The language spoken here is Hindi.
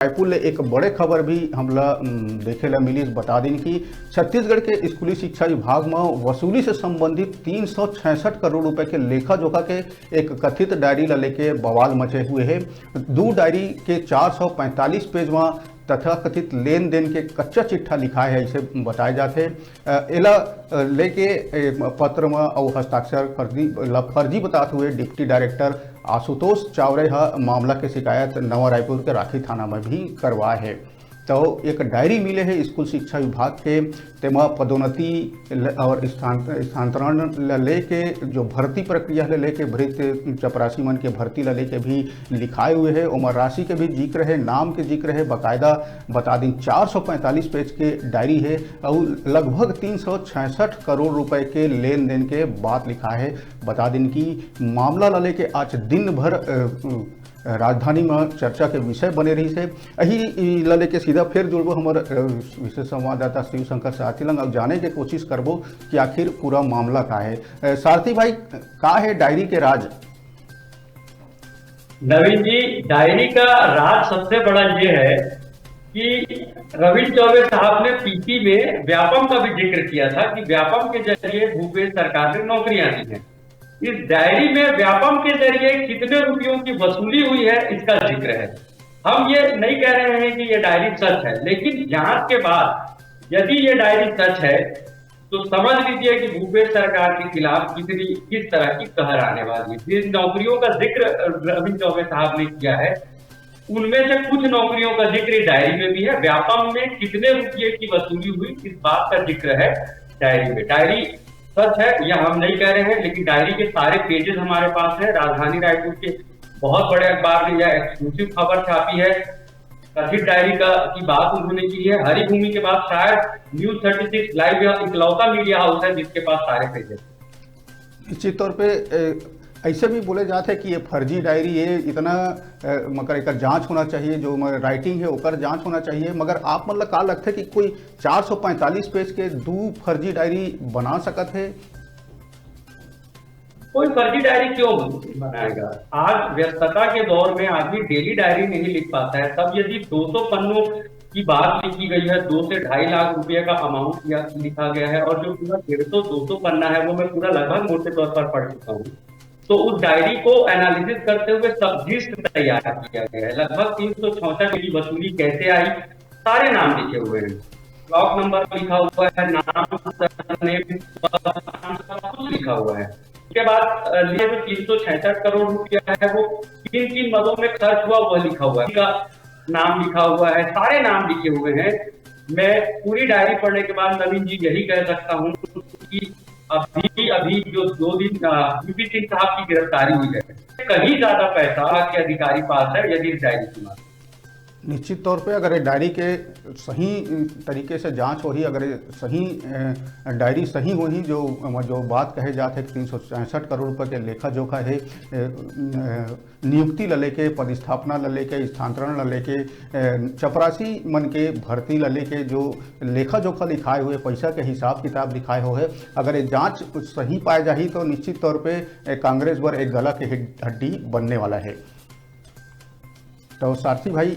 रायपुर ले एक बड़े खबर भी हमला देखे ला मिली। बता दिन कि छत्तीसगढ़ के स्कूली शिक्षा विभाग में वसूली से संबंधित 366 करोड़ रुपए के लेखा जोखा के एक कथित डायरी ला लेके बवाल मचे हुए है। दो डायरी के 445 पेज में तथा कथित लेन देन के कच्चा चिट्ठा लिखा है, इसे बताए जाते एला लेके पत्र में और हस्ताक्षर फर्जी बताते हुए डिप्टी डायरेक्टर आशुतोष चावरे मामला के शिकायत नवा रायपुर के राखी थाना में भी करवाए है। तो एक डायरी मिले है स्कूल शिक्षा विभाग के, तेमा पदोन्नति और स्थानांतरण लेके जो भर्ती प्रक्रिया लेके भृत चपरासी मन के भर्ती लेके भी लिखाए हुए है। उमर राशि के भी जिक्र है, नाम के जिक्र है, बाकायदा बता दिन 445 पेज के डायरी है और लगभग 366 करोड़ रुपए के लेन देन के बात लिखा है। बता दिन कि मामला लेके आज दिन भर राजधानी में चर्चा के विषय बने रही से। यही लले के सीधा फिर जुड़बो हमारे विशेष संवाददाता शिव शंकर सारथी लंग और जाने के कोशिश करबो कि आखिर पूरा मामला का है। सारथी भाई, का है डायरी के राज? नवीन जी, डायरी का राज सबसे बड़ा ये है कि रविंद्र चौबे साहब ने पीसी में व्यापम का भी जिक्र किया था कि व्यापम के जरिए भूपेश सरकार ने नौकरियां दी हैं। इस डायरी में व्यापम के जरिए कितने रुपयों की वसूली हुई है इसका जिक्र है। हम ये नहीं कह रहे हैं कि ये डायरी सच है, लेकिन जांच के बाद यदि ये डायरी सच है तो समझ लीजिए कि भूपेश सरकार के खिलाफ किस तरह की कहर आने वाली है। जिन नौकरियों का जिक्र रविंद्र चौबे साहब ने किया है उनमें से कुछ नौकरियों का जिक्र डायरी में भी है। व्यापम में कितने रुपये की वसूली हुई इस बात का जिक्र है डायरी में। डायरी सच है यह हम नहीं कह रहे हैं, लेकिन डायरी के सारे पेजेस हमारे पास है। राजधानी रायपुर के बहुत बड़े अखबार ने यह एक्सक्लूसिव खबर छापी है। कथित डायरी की बात उन्होंने की है। हरिभूमि के बाद शायद न्यूज 36 लाइव या इकलौता मीडिया हाउस है जिसके पास सारे पेजेस। निश्चित तौर पे ऐसे भी बोले जाते हैं कि ये फर्जी डायरी है, इतना मगर एक जांच होना चाहिए, जो राइटिंग है ओकर जांच होना चाहिए। मगर आप मतलब का लगता है कि कोई 445 पेज के दो फर्जी डायरी बना सकत है? कोई फर्जी डायरी क्यों बनाएगा? आज व्यस्तता के दौर में आदमी डेली डायरी नहीं लिख पाता है। तब यदि 200 पन्नों की बात लिखी गई है, 2 से 2.5 लाख रुपए का अमाउंट लिखा गया है और जो पूरा 150-200 पन्ना है वो मैं पूरा लगभग मोटे तौर पर पढ़ चुका हूँ, तो उस डायरी को एनालिसिस करते हुए सब लिस्ट तैयार किया गया है। लगभग 366 की वसूली कैसे आई, सारे नाम लिखे हुए हैं, ब्लॉक नंबर लिखा हुआ है, नाम लिखा हुआ है। उसके बाद ये जो 366 करोड़ रुपया है वो किन मदों में खर्च हुआ वह लिखा हुआ है, का नाम लिखा हुआ है, सारे नाम लिखे हुए हैं। मैं पूरी डायरी पढ़ने के बाद नवीन जी यही कह सकता हूँ कि अभी जो 2 दिन यूपी सिंह साहब की गिरफ्तारी हुई है, कहीं ज्यादा पैसा के अधिकारी पास है यदि इस डायरी की बात। निश्चित तौर पे अगर डायरी के सही तरीके से जांच हो ही, अगर सही डायरी सही हो ही, जो बात कहे जाते हैं कि 366 करोड़ रुपए के लेखा जोखा है, नियुक्ति लेके, पदस्थापना लेके, स्थानांतरण लेके, चपरासी मन के भर्ती लेके जो लेखा जोखा लिखाए हुए, पैसा के हिसाब किताब लिखाए हुए, अगर ये जांच सही पाए जाही तो निश्चित तौर पे कांग्रेस पर एक गला की हड्डी बनने वाला है। तो सारथी भाई,